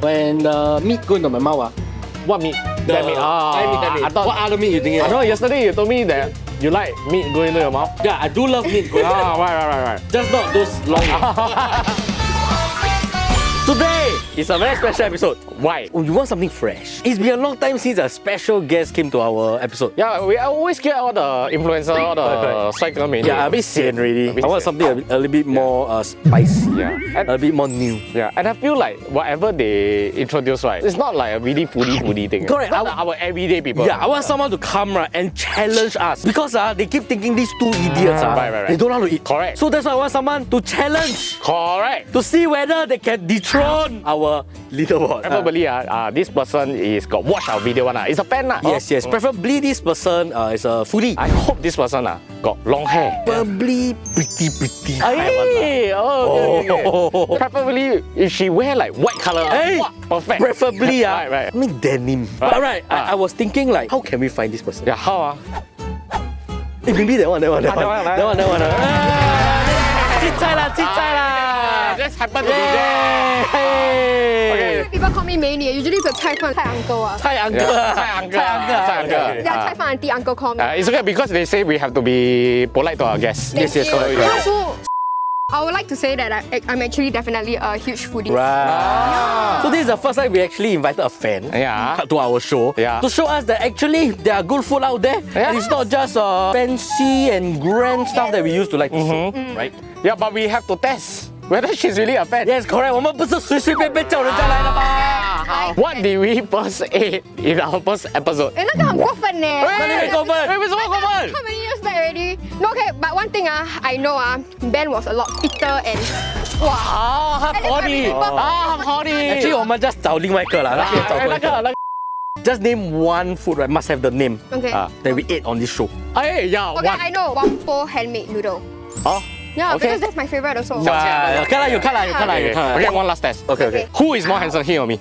When the meat go into my mouth, What meat? That meat. that meat. I thought, What other meat you think? I know yesterday you told me that you like meat going into your mouth. Yeah, I do love meat going. Right. Just not those long. Today is a very special episode. Why? Oh, you want something fresh? It's been a long time since a special guest came to our episode. Yeah, we always get all the influencer, all the cycle mania. Yeah, a bit sian already. I want something a little bit more spicy. Yeah. A bit more new. Yeah, and I feel like whatever they introduce, right, it's not like a really foodie thing. Correct. Not like our everyday people. Yeah, I want someone to come right and challenge us because they keep thinking these two idiots Right. they don't know how to eat. Correct. So that's why I want someone to challenge Correct. to see whether they can dethrone our leaderboard. Preferably, this person is got watch our video one. It's a fan. Yes. Preferably this person is a foodie. I hope this person got long hair. Preferably pretty. Hey, okay. Preferably if she wear like white color. Hey, perfect. Preferably right. I mean denim. Right. I was thinking like, how can we find this person? Yeah, how Hey, maybe that one. Chit Just happen to be there. Okay. People call me Mania. Usually it's a Cai Fan uncle. Cai uncle. Yeah, Cai Fan auntie uncle call me. It's okay because they say we have to be polite to our guests. Thank you. correct. Yeah, so I would like to say that I'm actually definitely a huge foodie. Right. So this is the first time we actually invited a fan to our show to show us that actually there are good food out there. Yeah. And it's not just fancy and grand stuff that we used to like to show, right? Yeah, but we have to test whether she's really a fan. Yes, correct. 我们不是随随便便叫人家来的吧？ What did we first eat in our first episode? 那个很过分呢。为什么过分？ How many years back already? No, okay, but one thing I know Ben was a lot fitter and wow. 他合理Actually 我们 just 找另外一个啦，那个 Just name one food, right? Must have the name Okay. that we ate on this show. Okay, I know Wampo handmade noodle. Yeah, Okay. because that's my favorite also. 有看了。 Okay, one last test. Okay. Who is more handsome, he or me?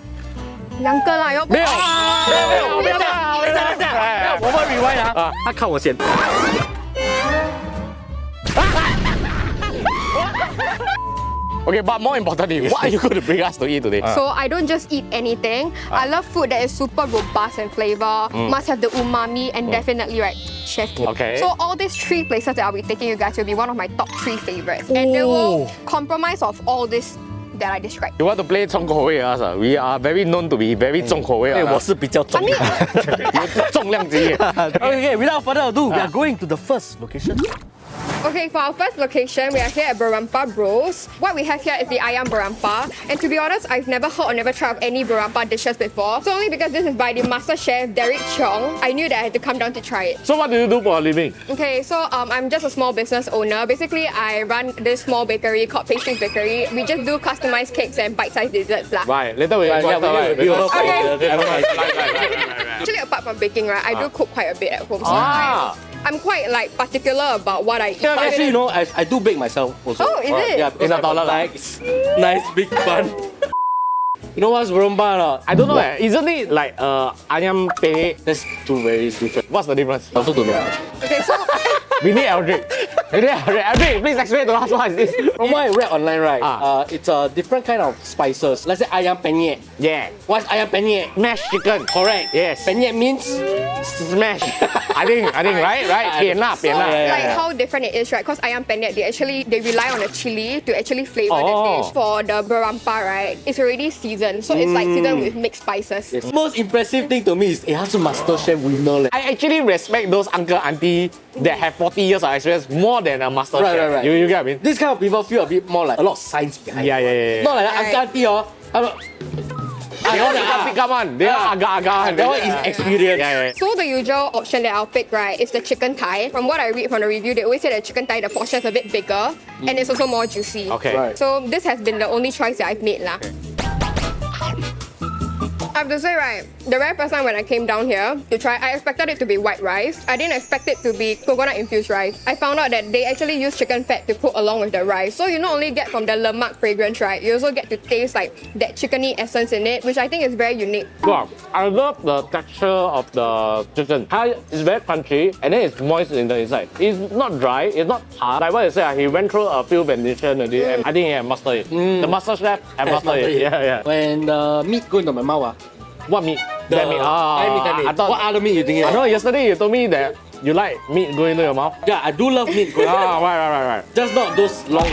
两个啦，没有，我们 rewind 他看我先。 Okay, but more importantly, what are you going to bring us to eat today? So I don't just eat anything. I love food that is super robust in flavor, must have the umami, and definitely chef kiss. Okay. So all these three places that I'll be taking you guys will be one of my top 3 favorites. And they will compromise of all this that I described. You want to play 重口味 us? We are very known to be very 重口味。我是比较重。重量级。Okay, without further ado, we are going to the first location. Okay, for our first location, we are here at Berempah Bros. What we have here is the Ayam Berempah. And to be honest, I've never heard or never tried of any Berempah dishes before. So only because this is by the master chef, Derek Chong, I knew that I had to come down to try it. So what do you do for a living? Okay, so I'm just a small business owner. Basically, I run this small bakery called Pastries Bakery. We just do customized cakes and bite-sized desserts lah. Right, later we Okay. Actually, apart from baking, right, I do cook quite a bit at home. So I'm quite particular about what I eat. Actually, you know, I do bake myself also. Oh, is it? Yeah, because I like nice big bun. You know what's Berempah? I don't know. Isn't it like ayam penyet? That's two very different. What's the difference? I also don't know. Okay, so We need Eldrick. Eldrick, please explain to us what is this. From what I read online, right, it's a different kind of spices. Let's say ayam penyet. Yeah. What's ayam penyet? Mashed chicken. Correct. Yes. Penyet means Smash. I think right. 扁辣. like how different it is, right? Because ayam penyet, they rely on the chili to actually flavor the dish. For the Berempah, right, it's already seasoned, so it's like seasoned with mixed spices. Yes. Most impressive thing to me is 他是 master chef winner. I actually respect those uncle auntie that have 40 years of experience more than a master chef. Right. You get what I mean? This kind of people feel a bit more like a lot of science behind. Yeah. Not like uncle auntie They all pick up one. They are agak-agak. That one is experience. Yeah. So the usual option that I'll pick, right, is the chicken thigh. From what I read from the review, they always say that chicken thigh, the portion is a bit bigger and it's also more juicy. Okay. Right. So this has been the only choice that I've made lah. I have to say, right, the very first time when I came down here to try, I expected it to be white rice. I didn't expect it to be coconut-infused rice. I found out that they actually use chicken fat to cook along with the rice. So you not only get from the lemak fragrance, right, you also get to taste like that chickeny essence in it, which I think is very unique. Wow, I love the texture of the chicken. It's very crunchy and then it's moist in the inside. It's not dry, it's not hard. Like what you said, he went through a few renditions already and I think he had mastered it. The master chef had mastered it. Yeah. When the meat go into my mouth, What meat? That meat. I thought, what other meat you think? I know yesterday you told me that you like meat going into your mouth. Yeah, I do love meat going. Right. Just not those long.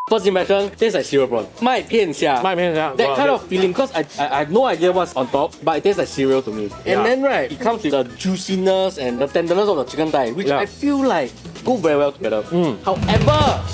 First impression, tastes like cereal prawn. 麦片虾. That kind of feeling, because I have no idea what's on top, but it tastes like cereal to me. And then right, it comes with the juiciness and the tenderness of the chicken thigh, which I feel like go very well together. However,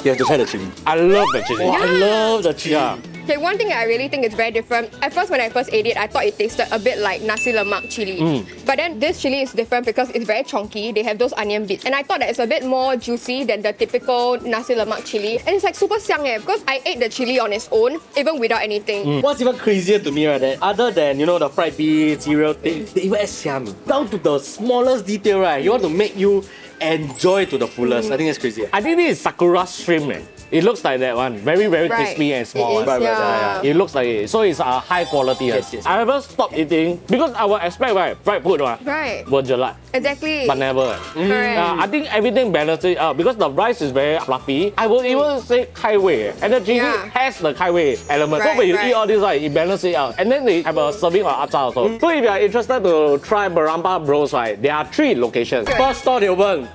you have to try the chili. I love the chili. I love the chili. Yeah. Okay, one thing I really think is very different. At first, when I first ate it, I thought it tasted a bit like nasi lemak chili. But then this chili is different because it's very chunky. They have those onion bits. And I thought that it's a bit more juicy than the typical nasi lemak chili. And it's like super xiang because I ate the chili on its own, even without anything. What's even crazier to me, right, that other than, you know, the fried beef, cereal, they even add xiang. Down to the smallest detail, right? You want to make you enjoy to the fullest. I think that's crazy. I think this is sakura shrimp. It looks like that one. Very crispy and small. It is, yeah. It looks like it. So it's a high quality. Yes. I never stopped eating because I would expect fried food Right. will gelato. Exactly. But never. Correct. I think everything balances it out because the rice is very fluffy. I would even say kai wei. And the chili has the kai wei element. So when you eat all this, it balances it out. And then they have a serving of acar also. So if you are interested to try Berempah Bros, right, there are 3 locations. First store they open,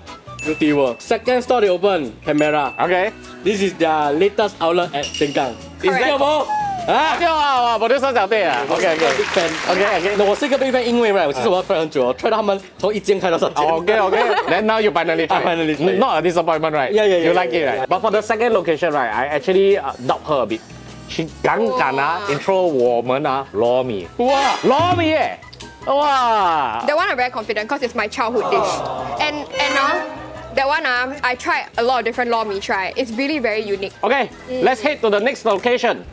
Beauty World. Second store they open, Canberra. Okay. This is their latest outlet at Sengkang. Is Correct. that more? 哇，我就想讲对啊。OK， big fan。OK，我是一个 big fan，因为 right， 其实我要 try 很久，try 到他们从1间开到3间。OK，then now you finally try. Finally try. Not a disappointment, right? Yeah. You like it, right? But for the second location, right, I actually doubt her a bit. She 敢intro 我们lor mee. 哇，lor mee 耶！哇。 That one I'm very confident because it's my childhood dish. And that one I tried a lot of different lor mee try. It's really very unique. Okay, let's head to the next location.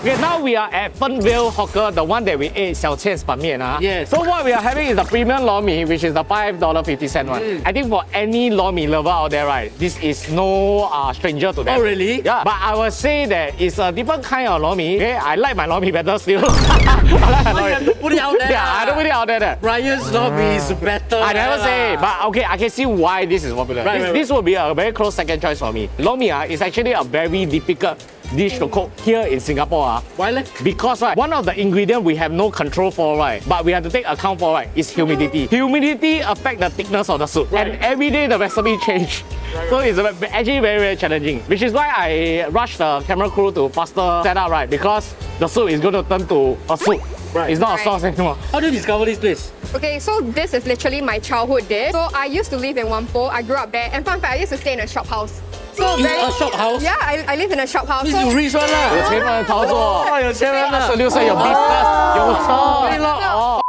Okay, now we are at Punggol Hawker, the one that we ate, Xiao Qian's Ban Mian. Yes. So what we are having is the premium lor mee, which is the $5.50 one. I think for any lor mee lover out there, right, this is no stranger to them. Oh, really? Yeah, but I would say that it's a different kind of lor mee. Okay, I like my lor mee better still. I like my lor mee. You have to put it out there. Yeah, I don't put it out there. Ryan's lor mee is better. I never say, but okay, I can see why this is popular. This will be a very close second choice for me. Lor mee is actually a very difficult dish to cook here in Singapore. Why? Because one of the ingredients we have no control for, right, but we have to take account for, is humidity. Humidity affects the thickness of the soup, and every day the recipe change. So it's actually very challenging, which is why I rushed the camera crew to faster set up, right, because the soup is going to turn to a soup. Right. It's not a sauce anymore. How did you discover this place? Okay, so this is literally my childhood dish. So I used to live in Whampoa. I grew up there, and fun fact, I used to stay in a shop house. So In a shop house? Yeah, I live in a shop house. This So is rich one lah. 有钱人操作，有钱人啊26岁有 business， 有车。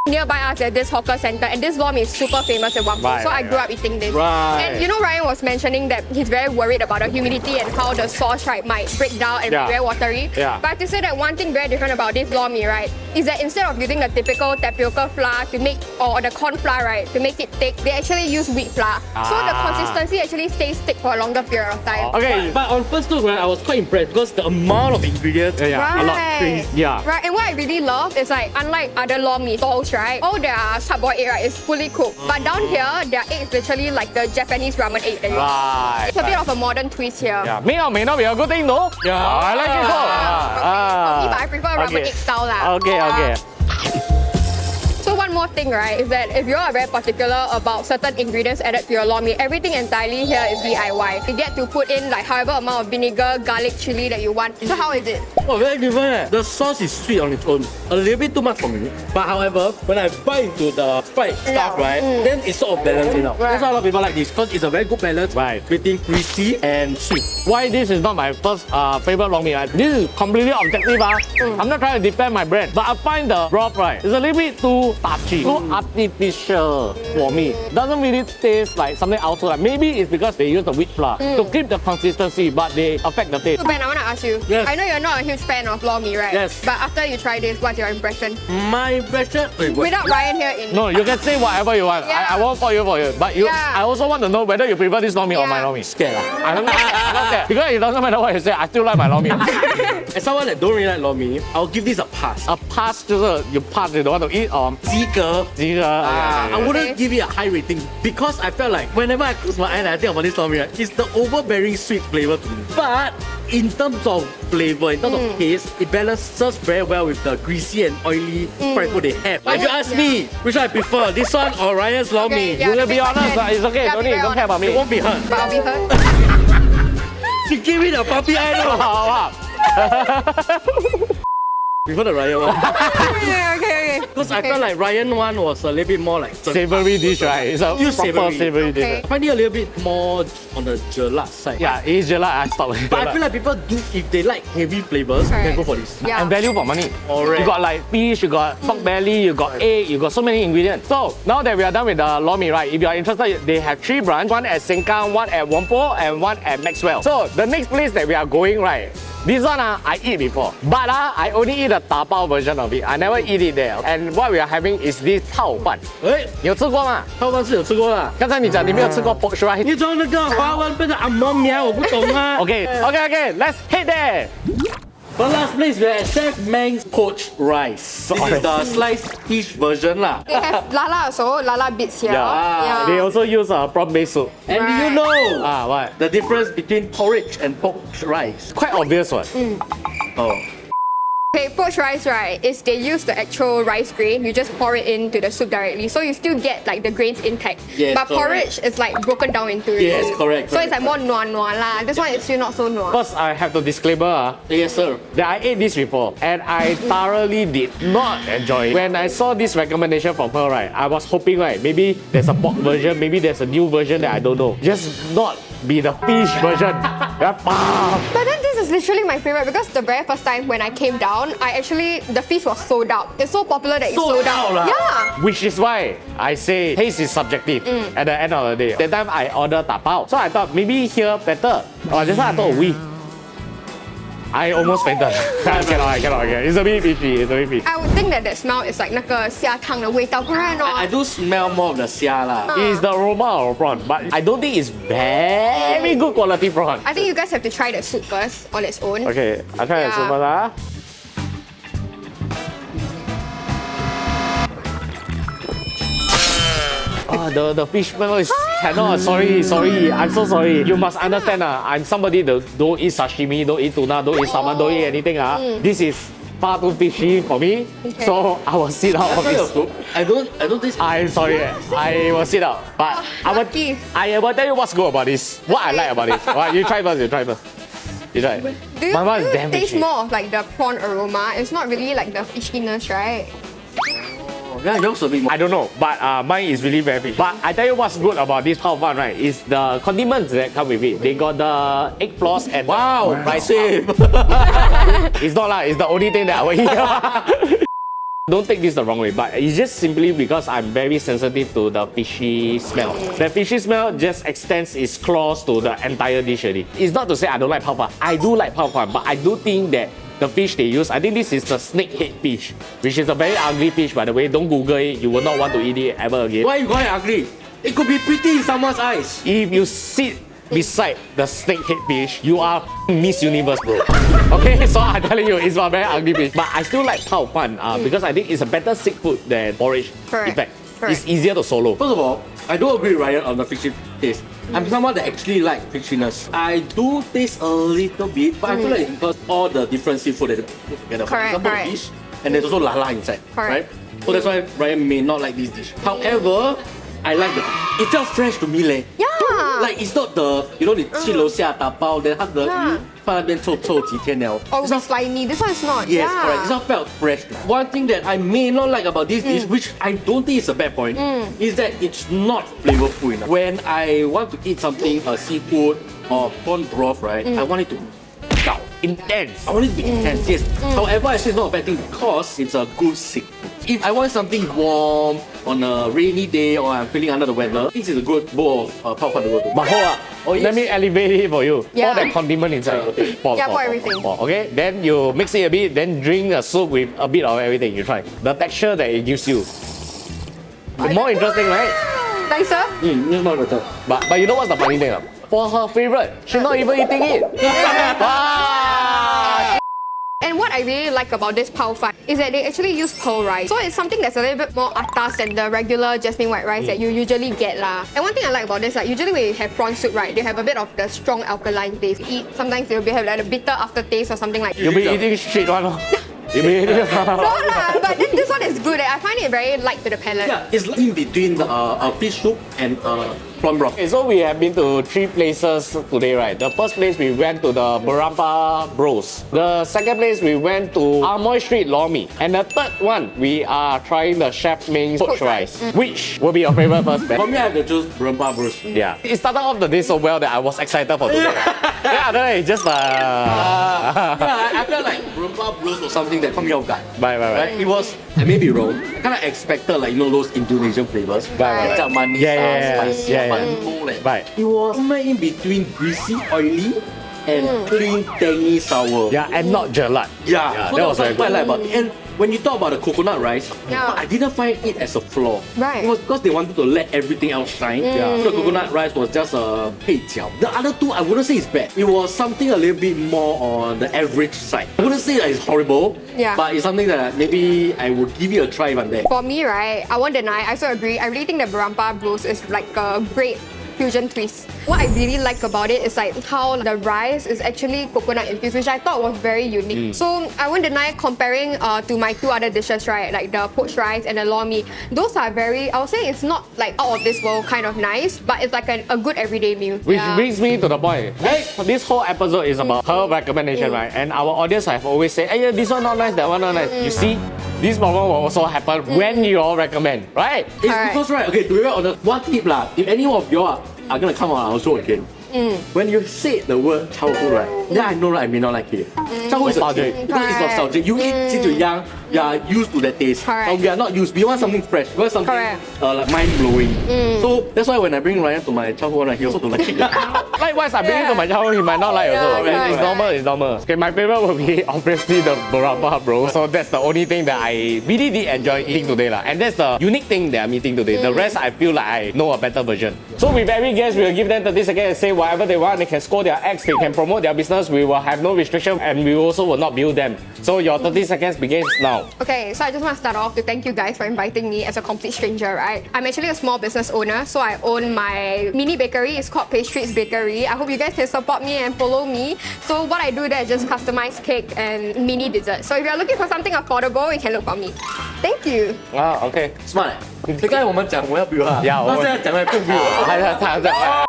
nearby us at this hawker center, and this lor mee is super famous in Whampoa. Right, so I right, grew up eating this. Right. And you know, Ryan was mentioning that he's very worried about the humidity and how the sauce might break down and be very watery. Yeah. But I have to say that one thing very different about this lor mee, right, is that instead of using the typical tapioca flour to make, or the corn flour, right, to make it thick, they actually use wheat flour. So the consistency actually stays thick for a longer period of time. Okay, But on first look, right, I was quite impressed because the amount of ingredients. a lot. Yeah. Right, and what I really love is like, unlike other lor mee stalls, right, all their sub-boiled egg, right, is fully cooked. But down here, their egg is literally like the Japanese ramen egg. Right. It's a bit of a modern twist here. Yeah, may not be a good thing though. Yeah. I like it so. But I prefer ramen egg style lah. Okay. So one more thing, right, is that if you are very particular about certain ingredients added to your lor mee, everything entirely here is DIY. You get to put in like however amount of vinegar, garlic, chili that you want. So how is it? Oh, very different. The sauce is sweet on its own. A little bit too much for me. But however, when I bite into the fried stuff, right, then it's sort of balancing out. That's why a lot of people like this, because it's a very good balance between crispy and sweet. Why this is not my first favorite lor mee? Right? This is completely objective. I'm not trying to defend my brand, but I find the broth, right, it's a little bit too tart. touchy, too artificial for me. Doesn't really taste like something outside. Maybe it's because they use the wheat flour to keep the consistency, but they affect the taste. So Ben, I want to ask you. Yes. I know you're not a huge fan of lor mee, right? Yes. But after you try this, what's your impression? My impression. Wait, what? Without Ryan here in. No, you can say whatever you want. Yeah. I won't for you. But you, Yeah. I also want to know whether you prefer this lor mee or my Yeah. lor mee. Scared lah. I don't care. Because it doesn't matter what you say, I still like my lor mee. As someone that don't really like lor mee, I'll give this a pass. A pass 就是 you pass, you don't want to eat or 及格。及格. I wouldn't give it a high rating because I felt like whenever I close my eye and I think about this lor mee, it's the overbearing sweet flavor to me. But in terms of flavor, in terms of taste, it balances very well with the greasy and oily fried food they have. If you ask me, which one I prefer, this one or Ryan's lor mee? Yeah, You will be big honest, fan. it's okay. Yeah, Don't be need, very don't care about me. It won't be hurt. But I'll be hurt. She gave me the puppy eye though. 好不好？ Prefer the Ryan one. okay. Because I felt like Ryan one was a little bit more like Savory dish, right? It's a Still proper savory. savory Okay. dish. I find it a little bit more on the gelat side. Yeah, it is gelato. I stop. But I feel like people do, if they like heavy flavors, they can go for this. Yeah. And value for money. Alright. You got like fish, you got pork belly, you got egg, you got so many ingredients. So now that we are done with the lor mee, right? If you are interested, they have 3 branches: one at Sengkang, one at Whampoa, and one at Maxwell. So the next place that we are going, right? This one I eat before, but I only eat the dabao version of it. I never eat it there. And what we are having is this 泡饭。哎，你有吃过吗？泡饭是有吃过啦。刚才你讲你没有吃过 Poached rice。你从那个华文变成阿嬷苗，我不懂啊。Okay, let's head there. The last place we are at Chef Meng's Poached rice. This is the sliced fish version lah. They have lala also, lala bits here. Yeah. They also use a prawn-based soup. And do you know What? the difference between porridge and poached rice? Quite obvious one. Oh. Okay, poached rice, right, is they use the actual rice grain, you just pour it into the soup directly. So you still get like the grains intact. Yes, but correct. porridge is like broken down into it. Yes, correct. So it's like more nua lah. This one is still not so nua. First, I have to disclaimer Yes, sir. that I ate this before and I thoroughly did not enjoy it. When I saw this recommendation from her, right, I was hoping, right, maybe there's a pork version, maybe there's a new version that I don't know. Just not be the fish version. But then this is literally my favorite because the very first time when I came down, the fish was sold out. It's so popular that it's Sold sold out. out lah. Yeah. Which is why I say taste is subjective at the end of the day. That time I ordered dabao. So I thought maybe here better. Just like I thought I almost fainted. I cannot. It's a bit fishy. I would think that smell is like 那个虾汤的味道，不然哦。 I do smell more of the xia lah. It's the aroma of prawn, but I don't think it's very good quality prawn. I think you guys have to try the soup first on its own. Okay, I'll try the Yeah. soup first. The fish smell is cannot. Sorry. I'm so sorry. You must understand. I'm somebody that don't eat sashimi, don't eat tuna, don't eat salmon, don't eat anything. This is far too fishy for me. Okay. So I will sit out of Try your this. soup. I don't taste. I'm sorry. I will sit out. But Lucky. I will tell you what's good about this. What I like about it. Alright, you try first. You try. Do you, My one do is you damn taste fishy. more of like the prawn aroma? It's not really like the fishiness, right? Yeah, yours a bit more. I don't know, but mine is really very fishy. But I tell you what's good about this Pao Fan, right, is the condiments that come with it. They got the egg floss and Wow, rice. same. It's not like it's the only thing that I will eat. Don't take this the wrong way, but it's just simply because I'm very sensitive to the fishy smell. The fishy smell just extends its claws to the entire dish already. It's not to say I don't like Pao Fan. I do like Pao Fan, but I do think that the fish they use, I think this is the snakehead fish, which is a very ugly fish, by the way. Don't Google it. You will not want to eat it ever again. Why you call it ugly? It could be pretty in someone's eyes. If you sit beside the snakehead fish, you are Miss Universe, bro. Okay, so I'm telling you, it's a very ugly fish. But I still like Pao Fan because I think it's a better seafood than porridge. Correct. In fact, Correct. it's easier to solo. First of all, I do agree with Ryan on the fishy taste. I'm someone that actually like fishiness. I do taste a little bit, but I feel like it's because all the different seafood that they put together. For Correct, example, correct. the fish, and there's also lala inside, Correct. right? So that's why Ryan may not like this dish. However, I like it felt fresh to me leh. Yeah. Like it's not the, you know, 你去楼下打包 then 它的鱼放那边臭几天了。 Or It's not slimy. This one is not. Yes, yeah. correct. It's not felt fresh. One thing that I may not like about this dish, which I don't think is a bad point, is that it's not flavorful enough. When I want to eat something, seafood or prawn broth, right, I want it to gao. Intense. I want it to be intense, yes. However, I say it's not a bad thing because it's a good seafood. If I want something warm on a rainy day or I'm feeling under the weather, this is a good bowl of popcorn to go to. But hold up. Oh, yes. Let me elevate it for you. Yeah. Pour that condiment inside. Okay. Pour, Yeah, pour everything. Okay, then you mix it a bit, then drink the soup with a bit of everything. You try. The texture that it gives you. More interesting, right? Nicer? It's not better. But you know what's the funny thing? For her favorite, she's not even eating it. Ah, And what I really like about this pao fan is that they actually use pearl rice. So it's something that's a little bit more atas than the regular jasmine white rice that you usually get lah. And one thing I like about this, like usually when you have prawn soup, right, they have a bit of the strong alkaline taste. You eat, sometimes they'll have like a bitter aftertaste or something like that. you'll be eating shit one. You'll be eating. No lah, but this one is good. I find it very light to the palate. Yeah, it's like in between the fish soup and prawn broth. Okay, so we have been to 3 places today, right? The first place we went to the Berempah Bros. The second place we went to Amoy St Lor Mee. And the third one, we are trying the Chef Meng's poached rice. Which will be your favorite first, Ben? For me, I have to choose Berempah Bros. Yeah. It started off the day so well that I was excited for today. Yeah, I don't know, it's just Yeah, I felt like Berempah Bros was something that caught me off guard. Right. It was, I may be wrong, I kind of expected like, you know, those Indonesian flavors. Right. Macam manis, spicy, Yeah. but no leh. Right. It was somewhere in between greasy, oily, and clean, tangy, sour. Yeah, and not gelat. Yeah, so that was very what I good. like about it. And when you talk about the coconut rice, Yeah. I didn't find it as a flaw. Right. It was because they wanted to let everything else shine. Yeah. So the coconut rice was just a 配角. The other two, I wouldn't say it's bad. It was something a little bit more on the average side. I wouldn't say that it's horrible, Yeah. but it's something that maybe I would give it a try if I'm there. For me, right, I won't deny, I also agree. I really think that Berempah Bros is like a great fusion twist. What I really like about it is like how the rice is actually coconut infused, which I thought was very unique. So I won't deny comparing to my 2 other dishes, right, like the poached rice and the lor mee. Those are very, I would say it's not like out of this world kind of nice, but it's like a good everyday meal. Which brings me to the point. This whole episode is about her recommendation, right? And our audience have always said, hey, this one not nice, that one not nice. You see, this problem will also happen when you all recommend, right? It's Correct. because, right, okay, to be very honest, one tip lah, if any of you are gonna come on our show again, when you say the word childhood, right, then I know right, I may not like it. Childhood is a Nostalgic. kid. Because it's nostalgic. You eat since you're young, you are used to that taste. Correct. But we are not used. We want something fresh. We want something Correct. like mind-blowing. So that's why when I bring Ryan to my childhood, right, he also don't like it. Likewise, I bring it to my childhood, he might not like also. Yeah, It's normal, it's normal. Okay, my favorite will be obviously the Berempah Bros. So that's the only thing that I really did enjoy eating today lah. And that's the unique thing that I'm eating today. The rest I feel like I know a better version. So with every guest, we will give them 30 seconds and say whatever they want. They can score their acts, they can promote their business. We will have no restriction and we also will not bill them. So your 30 seconds begins now. Okay, so I just want to start off to thank you guys for inviting me as a complete stranger, right? I'm actually a small business owner, so I own my mini bakery. It's called Poached Bakery. I hope you guys can support me and follow me. So what I do there is just customized cake and mini dessert. So if you're looking for something affordable, you can look for me. Thank you. Ah, okay. Smart. 刚才我们讲我要 build 啊， Yeah， 那现在讲来不 build。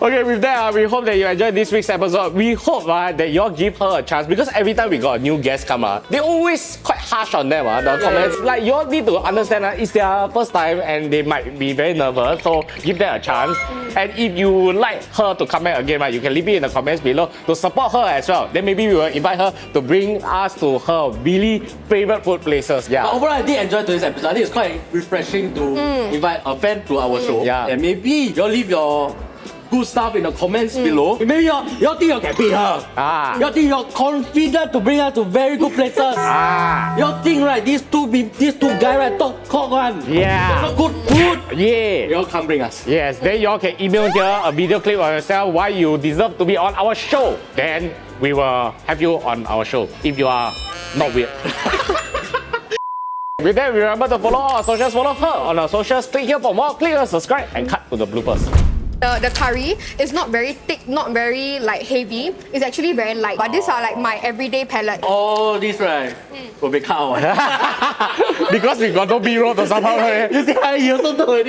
Okay, with that, we hope that you enjoyed this week's episode. We hope that you all give her a chance because every time we got a new guest come, they always quite harsh on them. The comments. Like, you all need to understand it's their first time and they might be very nervous. So, give them a chance. And if you would like her to come back again, right, you can leave it in the comments below to support her as well. Then maybe we will invite her to bring us to her really favorite food places. Yeah. But overall, I did enjoy today's episode. I think it's quite refreshing to invite a fan to our show. Yeah. And maybe you all leave your good stuff in the comments below. Maybe you all think you can beat her. Ah. You all think you're confident to bring her to very good places. You all think, right, these two guys, right, talk one. Yeah. Not good food. Yeah. You all come bring us. Yes, then you all can email here a video clip of yourself why you deserve to be on our show. Then we will have you on our show if you are not weird. With that, remember to follow our socials, follow her on our socials. Click here for more, click on subscribe and cut to the bloopers. The curry is not very thick, not very like heavy. It's actually very light. But these are like my everyday palate. All this, right, will be cut out. Because we got no B-roll to somehow. You see, you also know already.